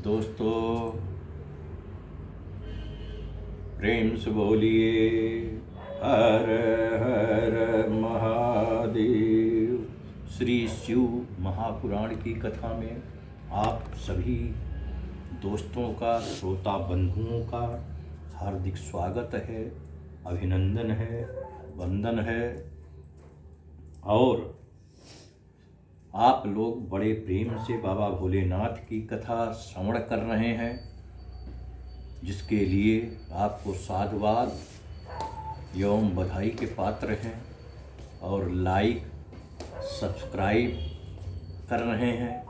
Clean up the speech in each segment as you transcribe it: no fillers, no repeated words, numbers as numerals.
दोस्तों, प्रेम से बोलिए हर हर महादेव। श्री शिव महापुराण की कथा में आप सभी दोस्तों का, श्रोता बंधुओं का हार्दिक स्वागत है, अभिनंदन है, वंदन है। और आप लोग बड़े प्रेम से बाबा भोलेनाथ की कथा श्रवण कर रहे हैं, जिसके लिए आपको साधुवाद एवं बधाई के पात्र हैं। और लाइक सब्सक्राइब कर रहे हैं,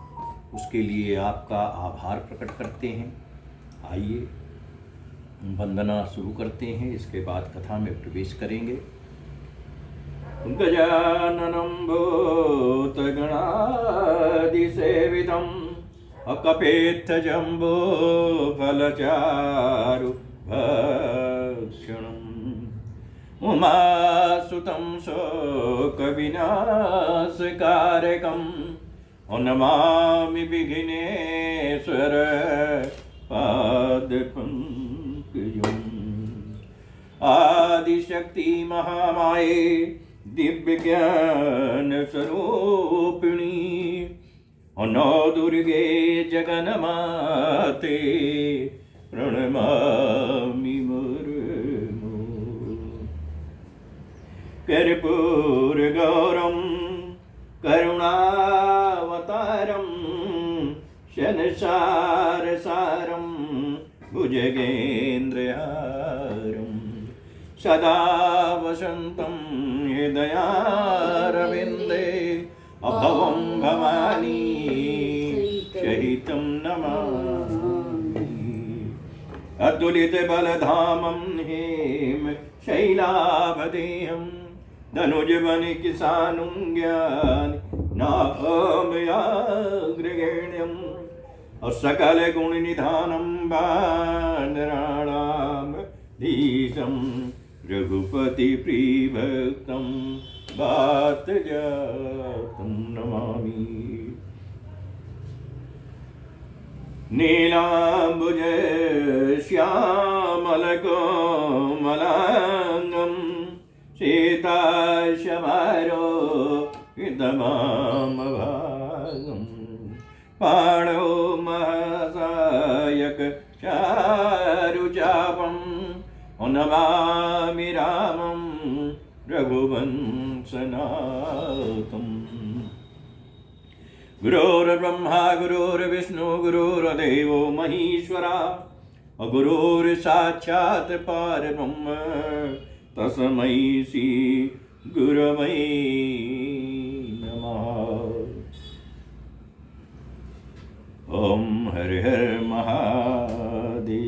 उसके लिए आपका आभार प्रकट करते हैं। आइए वंदना शुरू करते हैं, इसके बाद कथा में प्रवेश करेंगे। गजाननं भूतगणादिसेवितम् अकपेत्थजम्बो फलचारु भक्षणम् उमासुतं शोकविनाशकारकम् नमामि विघ्नेश्वर पादपङ्कजम्। आदिशक्ति महामाये दिव्य ज्ञान स्वरूपिणी नौ दुर्गे जगन्माते प्रणमामि मुर्मु। कर्पूरगौरं करुणावतारं शनसारसारं भुजगेन्द्रहारं सदा वसन्तं हृदयारविन्दे अभवं भवानी सहितं नमामि। अतुलितबलधामं हेम शैलाभदेहं धनुजवनकिसानुं ज्ञाननाभयाग्रगण्यं सकलगुणनिधानं वानराणां धीशं रघुपतिप्रियभक्तं वातजातं नमामि। नीलाम्बुज श्यामलकोमलाङ्गं सीताशमारोहितमामभागं पाणौ महासायक चारुचापं नमामि रामं रघुवंशनाथम्। गुरुर्ब्रह्मा गुरुर्विष्णु गुरुर्देवो महेश्वरा गुरुर्साक्षात् परब्रह्म तस्मै श्री गुरवे नमः। ओम हर हर महादेव।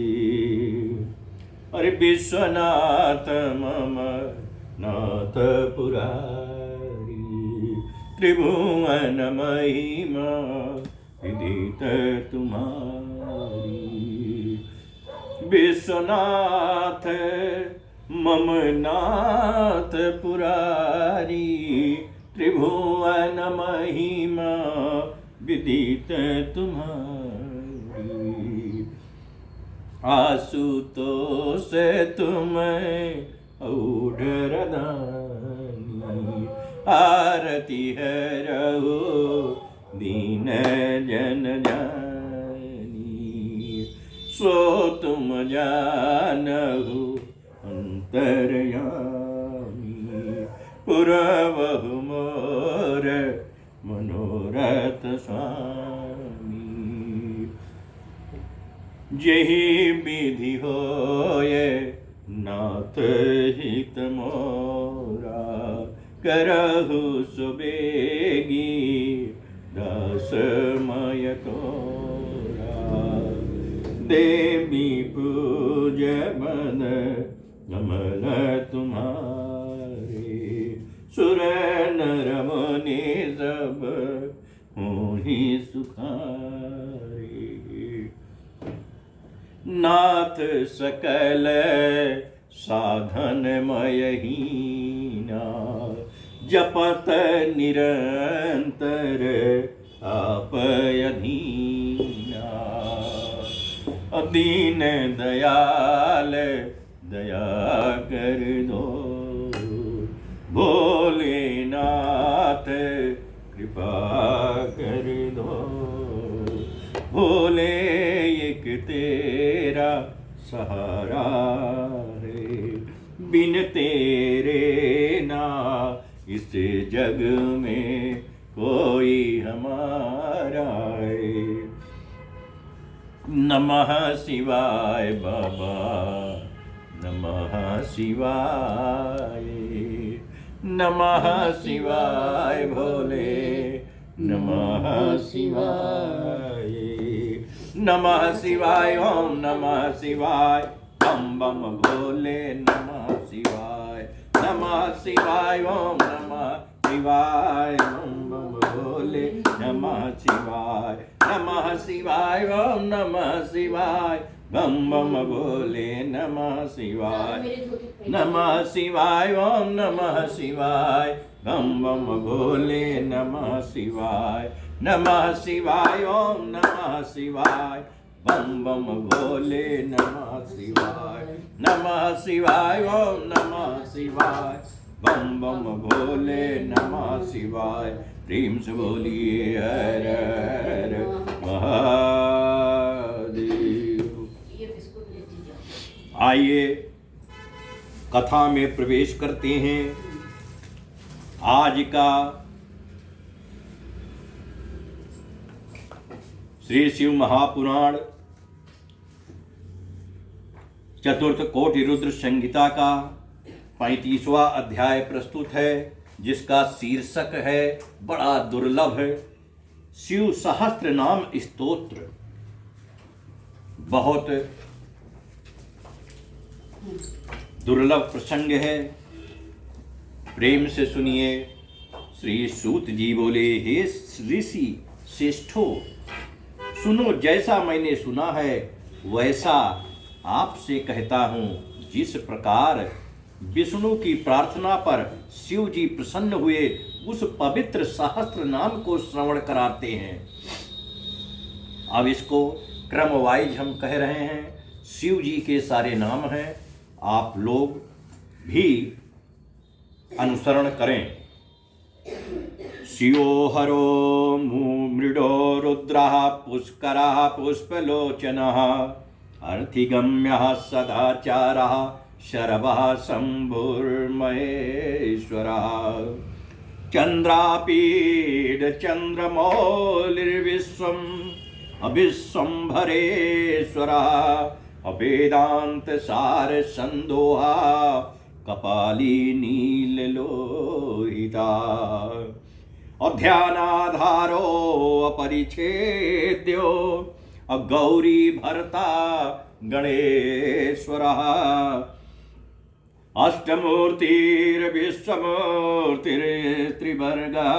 अरे विश्वनाथ मम नाथ पुरारी त्रिभुवन महिमा विदित तुम्हारी। विश्वनाथ मम नाथ पुरारी त्रिभुवन महिमा विदित तुम्हारी। आशुतोष तुम औढ़रदानी आरती है रहो दीन जन जानी। सो तुम जानहु अंतरयामी पुरवहु मोर मनोरथ स्वामी। जही विधि होए नाथ हित मोरा करहु सुबेगी दासमय तोरा। देवी पूज मन कमल तुम्हारे सुर नर मुनि सब होहि सुखारे। नाथ सकल साधनमय हीना जपत निरंतर आप अधीना। दीन दयाल दया कर दो, भोलेनाथ कृपा कर दो। भोले एक तेरा सहारा है, बिन तेरे ना इस जग में कोई हमारा है। नमः शिवाय बाबा, नमः शिवाय, नमः शिवाय भोले, नमः शिवाय, नमः शिवाय, ओम नमः शिवाय, बम बम भोले नमः शिवाय, नमः शिवाय, ओम नमः शिवाय, बम बम भोले नमः शिवाय, नमः शिवाय, ओम नमः शिवाय, बम बम भोले नमः शिवाय, नमः शिवाय, ओम नमः शिवाय, बम बम भोले नमः शिवाय, नमः शिवाय, ओम नमः शिवाय, बम बम भोले नमः शिवाय, नमः शिवाय, ओम नमः शिवाय, बम बम भोले नमः शिवाय। प्रेम से बोलिए हर हर महादेव। आइए कथा में प्रवेश करते हैं। आज का श्री शिव महापुराण चतुर्थ कोटि रुद्र संहिता का 35वां अध्याय प्रस्तुत है, जिसका शीर्षक है बड़ा दुर्लभ शिव सहस्त्र नाम स्तोत्र। बहुत दुर्लभ प्रसंग है, प्रेम से सुनिए। श्री सूत जी बोले, हे ऋषि श्रेष्ठो, सुनो, जैसा मैंने सुना है वैसा आपसे कहता हूँ। जिस प्रकार विष्णु की प्रार्थना पर शिव जी प्रसन्न हुए, उस पवित्र सहस्त्र नाम को श्रवण कराते हैं। अब इसको क्रम वाइज हम कह रहे हैं। शिव जी के सारे नाम हैं, आप लोग भी अनुसरण करें। शिवो हरो मृडो रुद्रः पुष्करः पुष्पलोचनः अर्थिगम्यः सदाचारः शरवः शम्भुर्महेश्वरः चन्द्रापीड चन्द्रमौलिर्विश्वम् अविश्वम्भरेश्वरः अवेदांत सार संदोहा कपाली नीललोहिता अध्यानाधारो अपरिच्छेद्यो अगौरी भर्ता गणेश्वरः अष्टमूर्तिर्विश्वमूर्तिर्त्रिवर्गा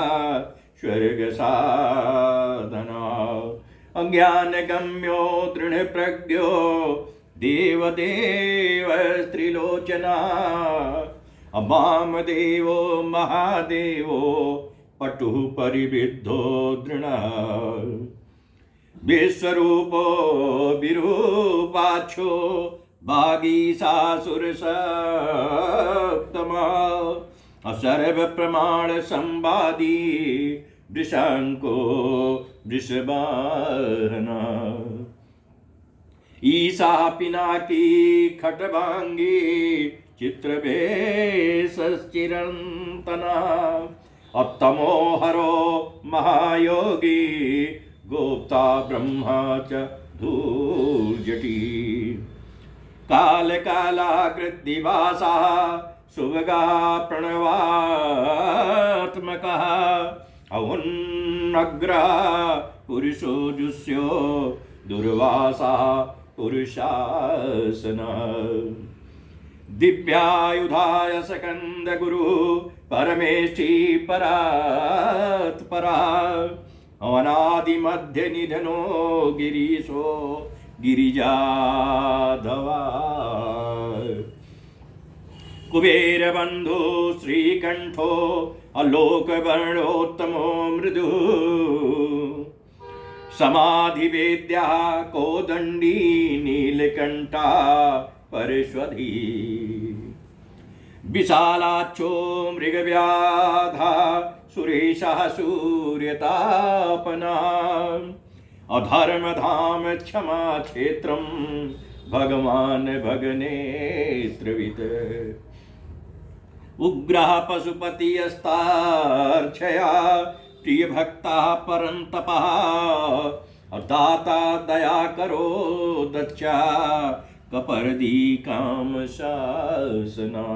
स्वर्गसाधना अज्ञानगम्यो दृढप्रज्ञो देवदेव त्रिलोचना वामदेवो महादेवो पटुः परिविद्धो दृढः विश्वरूपो विरूपाक्षो भागीसासुरसप्तमः सर्वप्रमाण संवादी वृषांको वृषवाहना ईसा पिनाकी खटवांगी चित्रभेषश्चिरंतना अत्तमोहरो महायोगी गोप्ता ब्रह्मा च धूर्जटी कालकालाकृतिवासा सुभगा प्रणवात्मकः औन्नग्रः पुरुषो जुष्यो दुर्वासा पुरुषासनः दिव्यायुधाय सकंद गुरु परमेष्ठी परात्परा अनादि मध्य निधनो गिरीशो गिरिजाधवा कुबेर बंधु श्रीकंठो आलोक वर्णोत्तमो मृदु समाधिवेद्या कोदण्डी नीलकण्ठा परश्वधी विशालाक्षो मृगव्याधा सुरेशः सूर्यतापना अधर्मधाम क्षमा क्षेत्रं भगवान् भगनेत्रवित् उग्रः पशुपतियस्तार्चया प्रियभक्तः परन्तपः दाता दया करो दच्चा कपर्दी काम शासना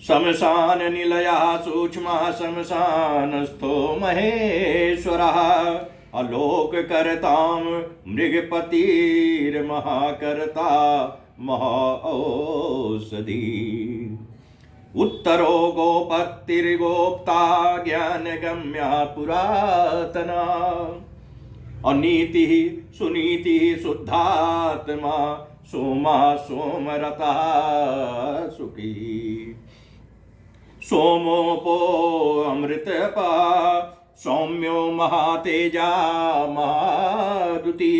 शमशान निलयः सूक्ष्मः शमशानस्थो महेश्वरः अलोककर्तां मृगपतिर्महाकर्ता महाऔषधि उत्तरो गोपतिर्गोप्ता ज्ञानगम्या पुरातना अनीतिः सुनीतिः शुद्धात्मा सोमा सोमरता सुखी सोमोपो अमृतपा सौम्यो महातेजा महारुति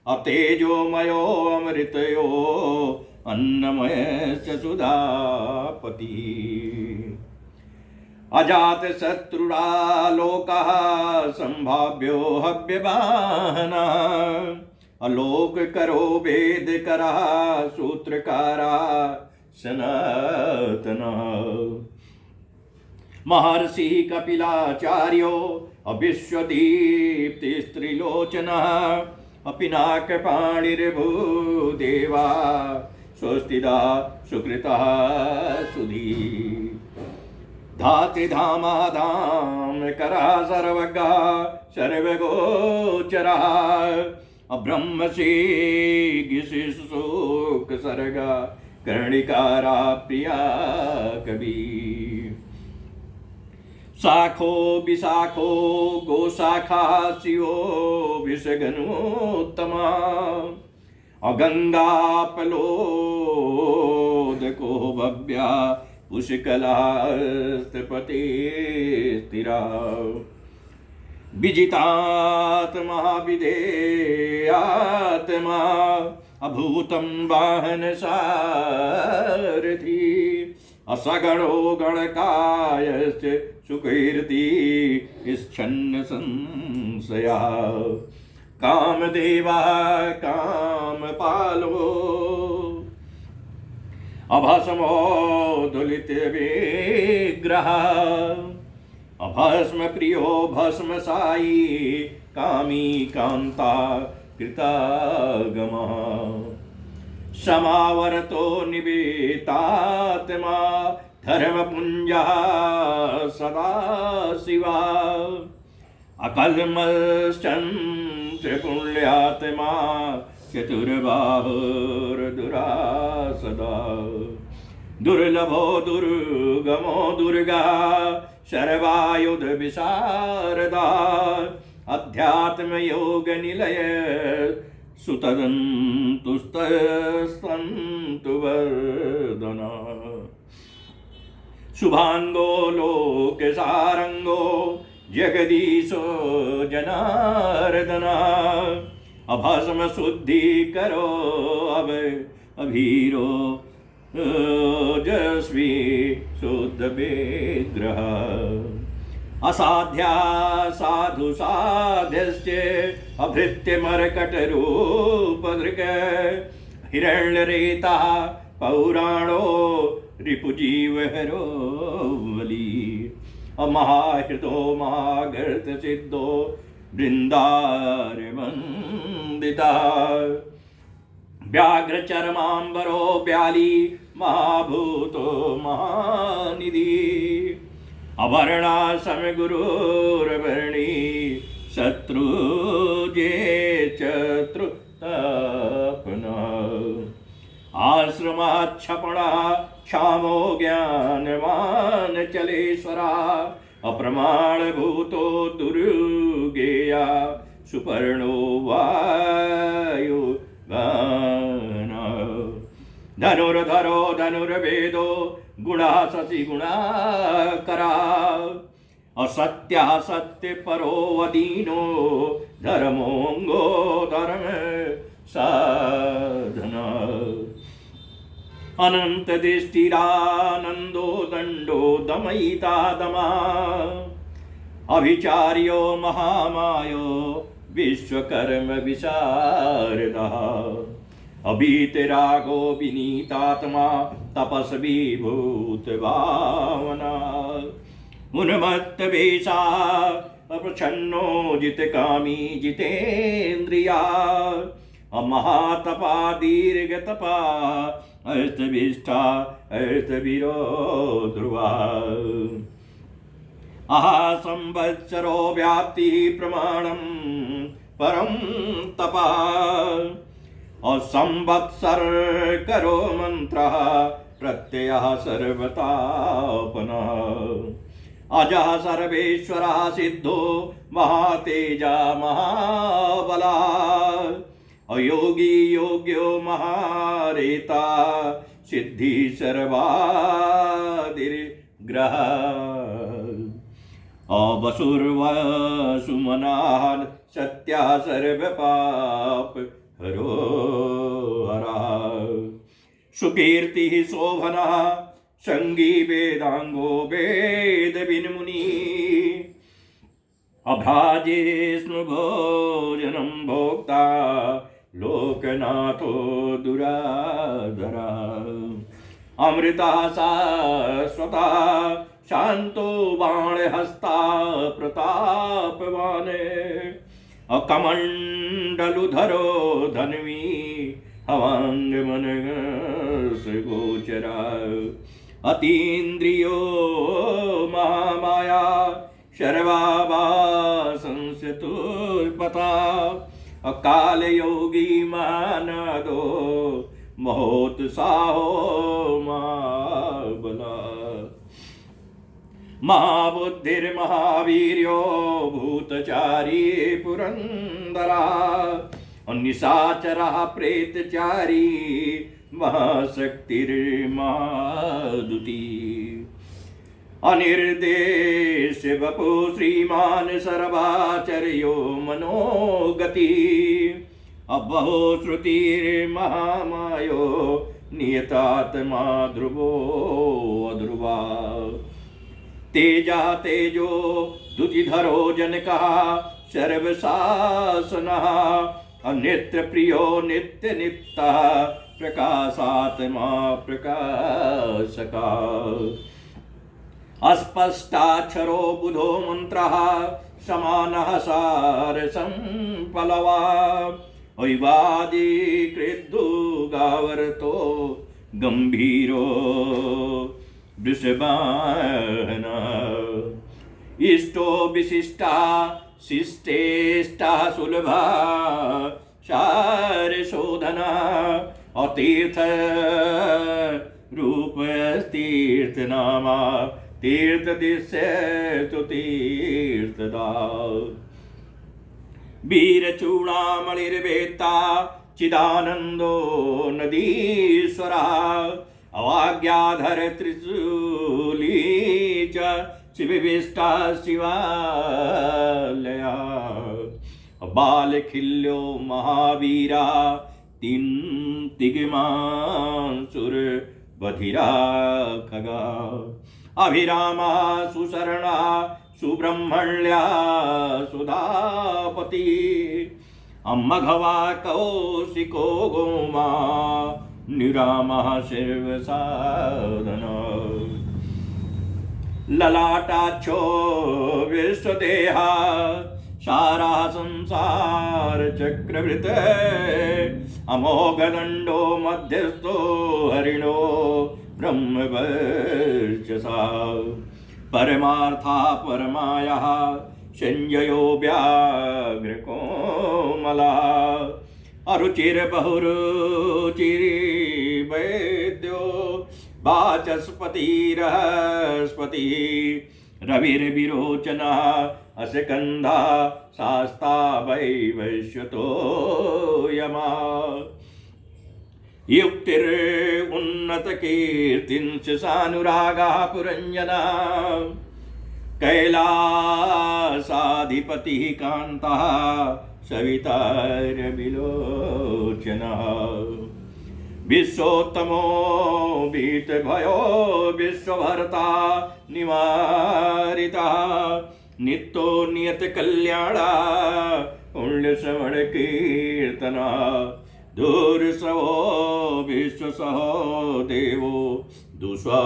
अतेजोमयो अमृतयो अन्नमयश्च सुधापति अजात शत्रुरालोकः संभाव्यो हव्यवाहना अलोक करो वेद करा सूत्रकारा सनातना महर्षि कपिलाचार्यो अविश्वदीप्तिस्त्रिलोचनः अपिनाकपाणिर्भूदेवा स्वस्तिदा सुकृतः सुधी धात्रिधामाधाम करा सर्वज्ञः सर्वगोचरः अब्रह्मसि गिशिशोक सर्गा कर्णिकारा प्रिया कवि शाखो विशाखो गोशाखा शिवो विषगनोत्तमा अगंगापलोदको भव्या पुष्कलास्तपते स्थिरा विजितात्मा विधेयात्मा अभूतं वाहन सारथी असगणो गणकायश्च सुकीर्ति इच्छन्न संशया कामदेवा कामपालो अभस्मोदुलित विग्रह अभस्म प्रियो भस्म साई कामी कांता कृतागमः समावर्तो निवेतात्मा धर्मपुञ्जः सदा शिवा अकल्मषन्त्रिपुण्यात्मा चतुर्बाहुर्दुरासदा दुर्लभो दुर्गमो दुर्गा शर्वायुध विशारदा अध्यात्मयोग निलय सुतदन्तुस्तस्तन्तु वर्धना शुभांगो लोकसारंगो जगदीशो जनार्दना अभस्म शुद्धि करो अब अभीरो जस्वी शुद्ध विग्रह असाध्या साधु साध्यश्च अभृत्य मरकट रूप दृग हिरण्यरेता पौराणो रिपुजीवहरो बली अमहाहृतो महागर्त सिद्धो वृंदारमंदिता व्याघ्र चरमांबरो ब्याली महाभूतो महानिधि अवर्णा समगुरुर्वर्णी शत्रुजे चतुर्तपना आश्रमाच्छपणा क्षामो ज्ञानवान चलेश्वरा अप्रमाणभूतो दुर्गेया सुपर्णो वायु धनुर्धरो धनुर्वेदो गुणा शशि गुणाकरा असत्यः सत्य परो वदीनो धर्मोऽङ्गो धर्म साधन अनंत दृष्टिरानंदो दंडो दमयिता दमा अभिचार्यो महामायो विश्वकर्म विशारदः अभीतरागो विनीतात्मा तपस्वी भूतभावना उन्मत्तवेषा अप्रच्छन्नो जितकामी जितेन्द्रिया अमहातपा दीर्घतपा अर्थविष्ठा अर्थवीरो ध्रुवा आहा संवत्सरो व्याप्ति प्रमाणं परं तपा असंवत्सर करो मंत्रः प्रत्ययः सर्वतापनः अजः सर्वेश्वरः सिद्धो महातेजा महाबला अयोगी योग्यो महारेता सिद्धि सर्वादिर्ग्रह अवसुर्वसुमनाः सत्या सर्वपाप हरो हरा सुकीर्तिः शोभनः संगी वेदांगो वेद विन्मुनि अभाजे स्मृभोजनं भोक्ता लोकनाथो दुराधरा अमृता शाश्वता शांतो बाणहस्ता प्रतापवान अकमंडलुधरो धन्वी हवांग मनस गोचरा अतीन्द्रियो महामाया शर्वाभा संसतुर्पता अकाल योगी महानादो महोत्साहो महाबला महाबुद्धिर्महावीर्यो भूतचारी पुरंदरा निशाचरः प्रेतचारी महाशक्तिर्महादुती अनिर्देश वपु श्रीमान सर्वाचर्यो मनोगति अबहो श्रुतिर्महामायो नियतात्मा ध्रुवो अध्रुवा तेजा तेजो दुतिधरो जनकः सर्वशासनः अनित्य प्रियो नित्य नित्यः प्रकाशात्मा प्रकाशका अस्पष्टाक्षरो बुधो मंत्रः समानः सारसंपलवा वैवादी कृद्दुगावर्तो गंभीरो वृषभाना इष्टो विशिष्टा शिष्टेष्टा सुलभा शारशोधना अतीर्थ रूपस्तीर्थनामा तीर्थदिश्य तीर्थदा वीरचूडामणिर्वेत्ता चिदानंदो नदीश्वरा अवाज्ञाधर त्रिशूली च शिविष्टा शिवालया बालखिल्यो महावीरा तिग्मांसुर बधिरा खगा अभिरामा सुशरणा सुब्रह्मण्या सुधापति अम्मघवा कौशिको गोमा निरामः सर्वसाधना ललाटाक्षो विश्वदेहा सारा संसार चक्रवृत अमोघदंडो मध्यस्थो हरिणो ब्रह्मवर्चसा परमार्था परमाया संजयो व्याघ्रकोमला अरुचिर बहुरुचिरी वैद्यो वाचस्पतिरस्पति रविर्विरोचना असकंधा शास्ता वैवश्यतो यमा युक्तिरुन्नत कीर्तिंच सानुरागा पुरंजना कैलासाधिपतिः कान्तः सवितारविलोचनः विश्वोत्तमो भीतभयो विश्वभर्ता निवारितः नित्यो नियतकल्याणा पुण्यश्रवणकीर्तना दूरसवो विश्वसहो देवो दुःस्वप्ननाशना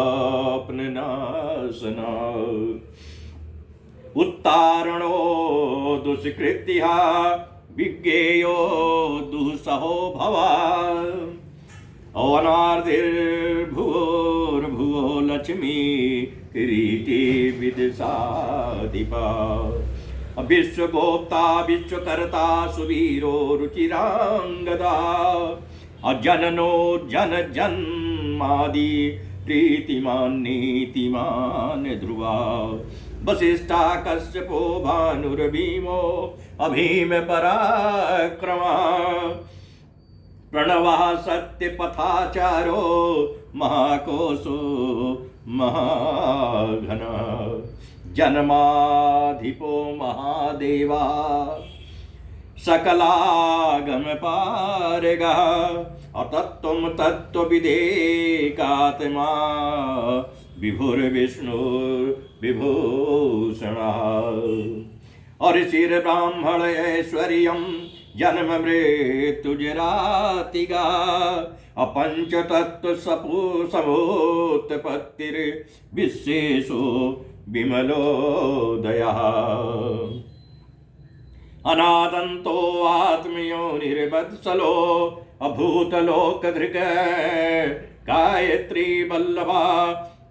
उत्तारणो दुष्कृत्या विज्ञेयो दुःसहो भवा अवनार्धिर्भुवोर्भुवो लक्ष्मी किरीटी विदिशाधिपा विश्वगोप्ता विश्वकर्ता सुवीरो रुचिरांगदा अजननो जन जन्मादि प्रीतिमान नीतिमान ध्रुवा वसिष्ठा कश्यपो भानुर्भीमो अभीम पराक्रमा प्रणवः सत्यपथाचारो महाकोशो महाघन जन्माधिपो महादेवा सकलागम पारगा अतत्त्वं तत्त्वविदेकात्मा विभुर्विष्णुर्विभूषणः ऋषिर्ब्राह्मण ऐश्वर्यं जन्म मृत्युजरातिगा अपंचतत्व समोत्पत्तिर्विशेषो विमलोदयः अनादन्तो आत्मयो निर्वत्सलो अभूतलोकधृग गायत्री वल्लभा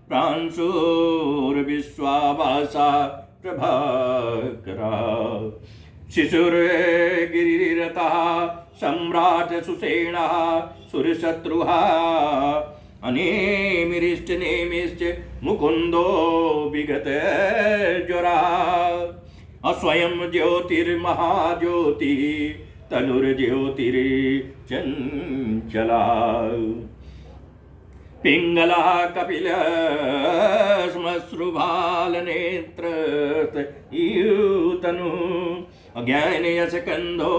प्रांशुर्विश्वावासा प्रभाकरा शिशुर्गिरिरतः सम्राट सुषेणः सुरशत्रुः अनेमिरिश्च नेमिश्च मुकुन्दो विगत ज्वरः अस्वयं ज्योतिर्महाज्योतिः तनुर्ज्योतिर्चञ्चला पिङ्गलः कपिलः श्मश्रुभालनेत्रयूतनु अज्ञानयशकन्धो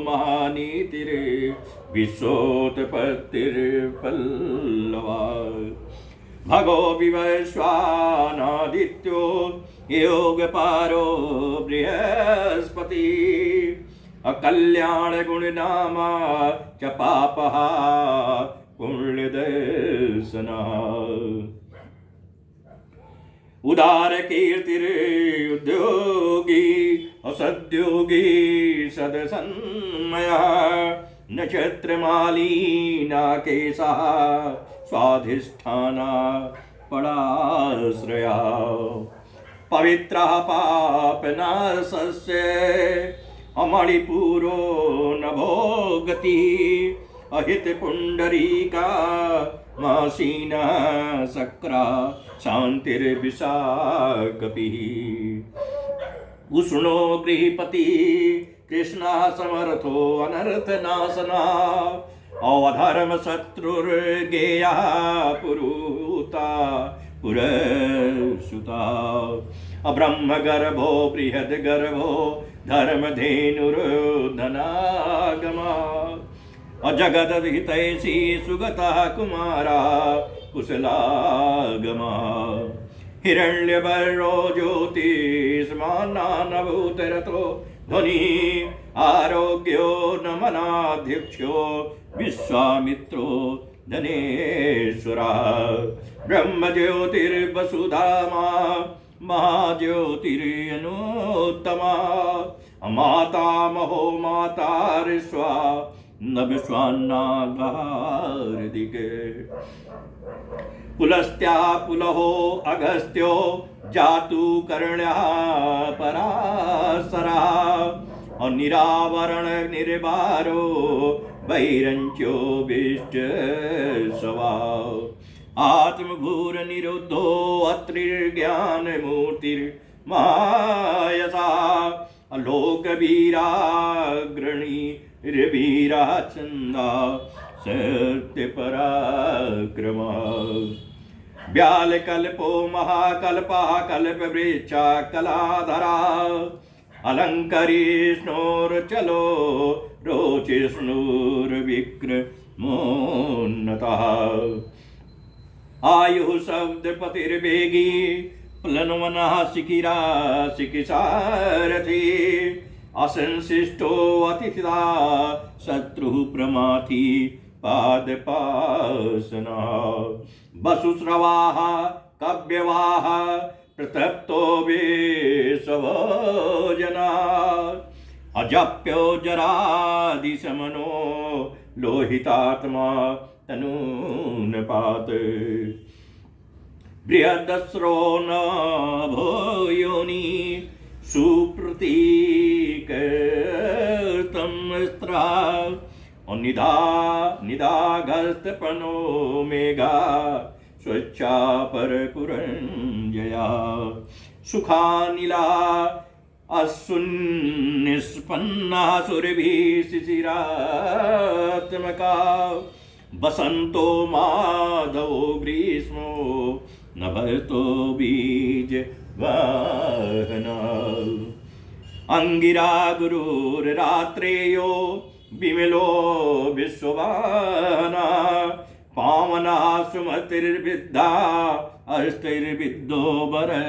महानीतिर्विश्वोत्पत्तिर्पल्लवा भगो विवश्वानादित्यो योगपारो बृहस्पति अकल्याणगुणनामा च पापः पुण्यदर्शनः उदार कीर्तिरुद्योगी असद्योगी सदसन्मयः नक्षत्रमालीना केशः स्वाधिष्ठाना पराश्रया पवित्रः पापनाशस्य अमणिपुरो नभो गतिः अहित पुंडरीका मासीना सक्रा शांतिर्विशाकपिः उष्णो गृहपति कृष्णा समर्थो अनर्थनाशना अवधर्म शत्रुर्गेया पुरुता पुरसुता अब्रह्मगर्भो बृहद्गर्भो धर्मधेनुर्धनागमा अजगदहितैषी सुगतः कुमारा कुशलागमा हिरण्यवर्णो ज्योतिष्मान्नानभूतरतो ध्वनिः आरोग्यो नमनाध्यक्षो विश्वामित्रो धनेश्वरः ब्रह्मज्योतिर्वसुधामा महाज्योतिरनुत्तमा मातामहो मातार्ष्वा न विश्वान्नागार्दिके पुलस्त्या पुलहो अगस्त्यो जातु कर्ण्यः पराशरः अनिरावरण निर्वारो वैरंच्यो विष्टसवा आत्मभूर निरुद्धो अत्रिर्ज्ञानमूर्तिर्मायसा अलोकवीराग्रणी वीरा चंदा सत्यपराक्रमा व्यालकल्पो महाकल्पः कल्पवृक्षा कलाधरा अलङ्करिष्णोर्चलो रोचिष्णुर्विक्रमोन्नतः आयुः शब्दपतिर्वेगी प्लन्वनः शिखिरा शिखिसारथी असंशिष्टो अतिथिता शत्रुः प्रमाथि पादपासना वसुश्रवाः कव्यवाः प्रतप्तो विश्वो जना अजप्यो जरादिशमनो लोहितात्मा तनूनपात बृहदस्रो न भो योनि सुप्रतीकर्तं स्त्रा निदागस्तपनो मेघा स्वच्छा परकुरञ्जया सुखानिला असुन्निष्पन्ना सुरभिः शिशिरात्मका बसंतो माधवो ग्रीष्मो नभतो बीज वाहना अंगिरा गुरुर्रात्रेयो विमलो विश्ववाहना पावना सुमतिर्विद्धा अस्तिर्विद्यो बरवाना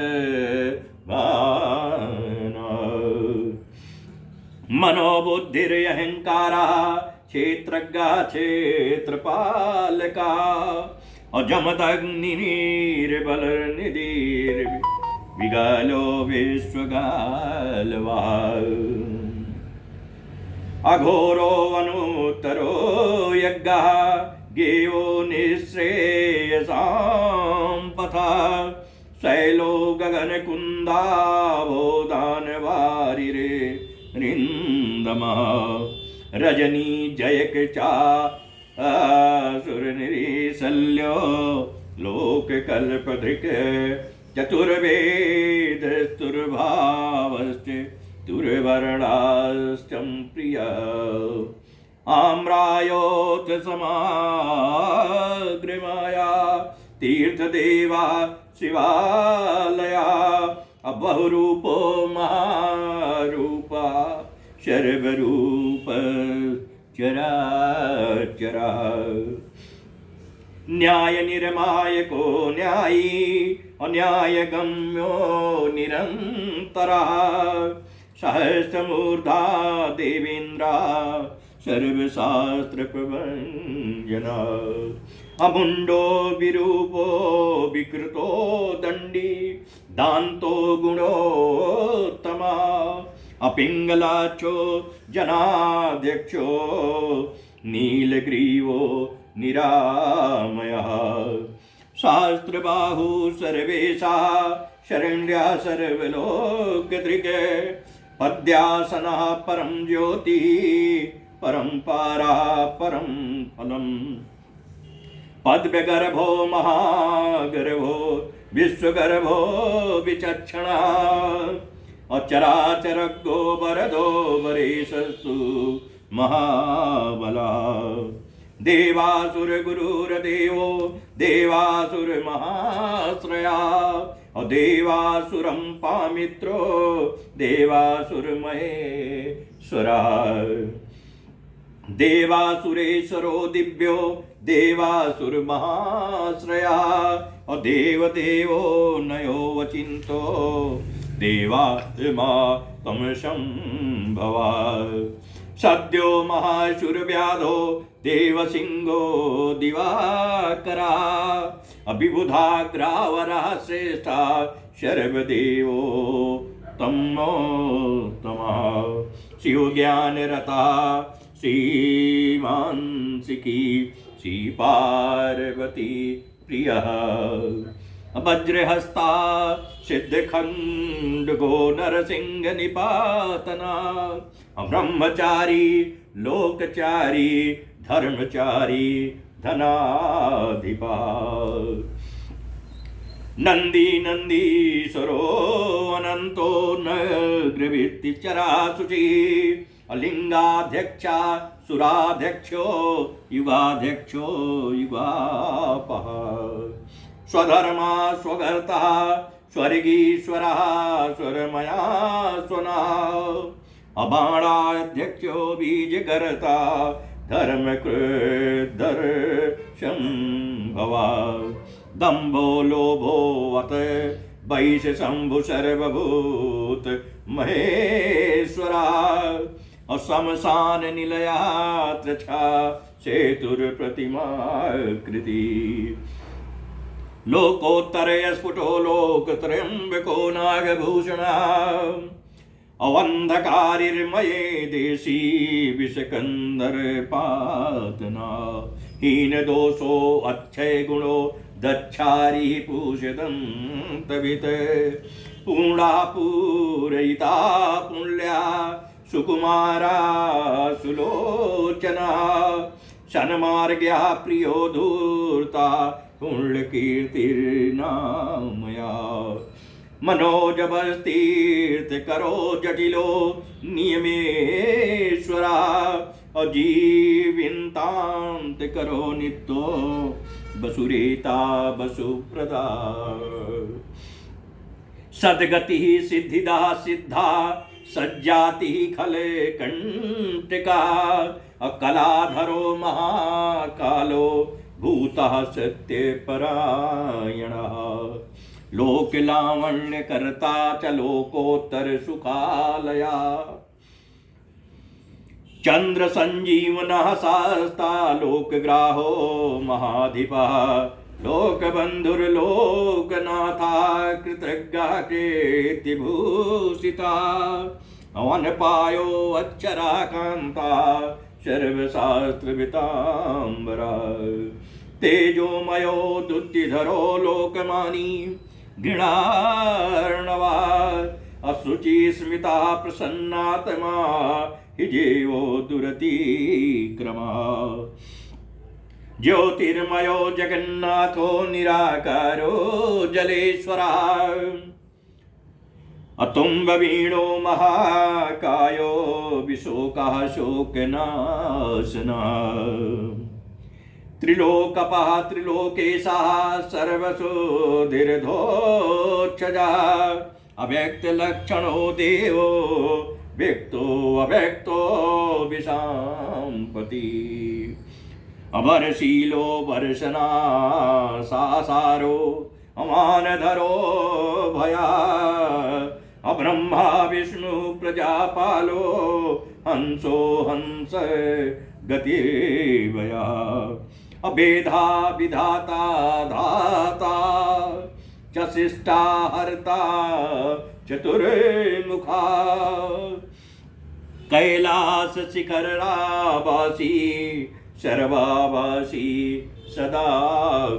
मनोबुद्धिरहंकारा क्षेत्रज्ञा क्षेत्रपालका अजमदग्निर्बलनिधिर्विगालो विश्वगालवा अघोरो अनुत्तरो यज्ञः गेयो निःश्रेयसां पथा शैलो गगनकुन्दाभो दानवारिरे रिन्दमः रजनी जयकचा असुरनिरीशल्यो लोककल्पधृक् चतुर्वेदस्तुर्भावश्च तुर्वर्णाश्चं प्रिय आम्रायोऽथ समाग्रमाया तीर्थदेवा शिवालया बहुरूपो महारूपा सर्वरूप चराचरा न्याय निर्मायको न्यायी अन्यायगम्यो निरन्तरः सहस्रमूर्धा देवेन्द्रा सर्वशास्त्रप्रभञ्जना अमुण्डो विरूपो विकृतो दण्डी दान्तो गुणोत्तमा अपिङ्गलाचो जनाध्यक्षो नीलग्रीवो निरामयः शास्त्रबाहु सर्वेशा शरण्या सर्वलोकदृक् पद्यासनः परं ज्योतिः परं पारा परं फलम् पद्मगर्भो महागर्भो विश्वगर्भो विचक्षणा अचराचरगो वरदो वरेशस्तु महाबला देवासुरगुरुर्देवो देवासुरमहाश्रया देवासुरं पामित्रो देवासुरमहेश्वरा देवासुरेश्वरो दिव्यो देवासुरमहाश्रया देवदेवो नयो वचिन्तो देवात्मा तमसंभवा सद्यो महाशुरव्याधो देवसिंहो दिवाकरा अभिबुधाग्रावरा श्रेष्ठा शर्वदेवो तमोत्तमः शिवज्ञानरता श्रीमांसिकी श्रीपार्वती प्रियः वज्रहस्ता सिद्धखण्डगो नरसिंह निपातना ब्रह्मचारी लोकचारी धर्मचारी धनाधिपा नंदी नंदीश्वरो अनंतो नग्रवृत्तिचराशुचि अलिंगाध्यक्षा सुराध्यक्षो युगाध्यक्षो युगापः स्वधर्मा स्वगर्ता स्वर्गीश्वरः स्वरमया स्वना अबाणाध्यक्षो बीजकर्ता धर्मकृदर्शं भवा दम्भो लोभोऽत वैश शम्भु सर्वभूत महेश्वरा असमसान निलया त्रछा सेतुर्प्रतिमाकृति लोकोत्तरे स्फुटो लोकत्रयम्बको नागभूषणः अवन्धकारिर्मये देशी विषकन्दर्पातना हीनदोषो अक्षय गुणो दच्छारि पूषदन्तवित् पूर्णा पूरयिता पुण्या सुकुमारा सुलोचना शन्मार्ग्या प्रियो धूर्ता पुण्यकीर्तिर्नामया मनोजबस्तीर्थ करो जटिलो नियमेश्वरा अजीविन्तान्त करो नित्यो बसुरेता बसुप्रदा सद्गति सिद्धिदा सिद्धा सज्जाति खले कंटका अकलाधरो महाकालो भूतः सत्यपरायणः लोकलावण्य करता च लोकोत्तर सुखालया चंद्र संजीवनः शास्ता लोकग्राहो महाधिपः लोकबन्धुर्लोकनाथा कृतज्ञा कीर्तिभूषिता अवनपायो अक्षराकान्ता सर्वशास्त्रविताम्बरा तेजोमयो दुत्तिधरो लोकमानी घृणार्णवा अशुचि स्मिता प्रसन्नात्मा हिजेवो दुरतिक्रमा ज्योतिर्मयो जगन्नाथो निराकारो जलेश्वरा अतुम्बवीणो महाकायो विशोकः शोकनाशना त्रिलोकपः त्रिलोकेशः सर्वसुधीर्धोक्षजा अव्यक्तलक्षणो देवो व्यक्तो अव्यक्तो विशाम्पति अमरशीलो वर्षना सासारो अमानधरो भया अब्रह्मा विष्णु प्रजापालो हंसो हंस गतिर्भया अभेदा विधाता धाता च शिष्टा हर्ता चतुर्मुखा कैलास शिखरावासी सर्वावासी सदा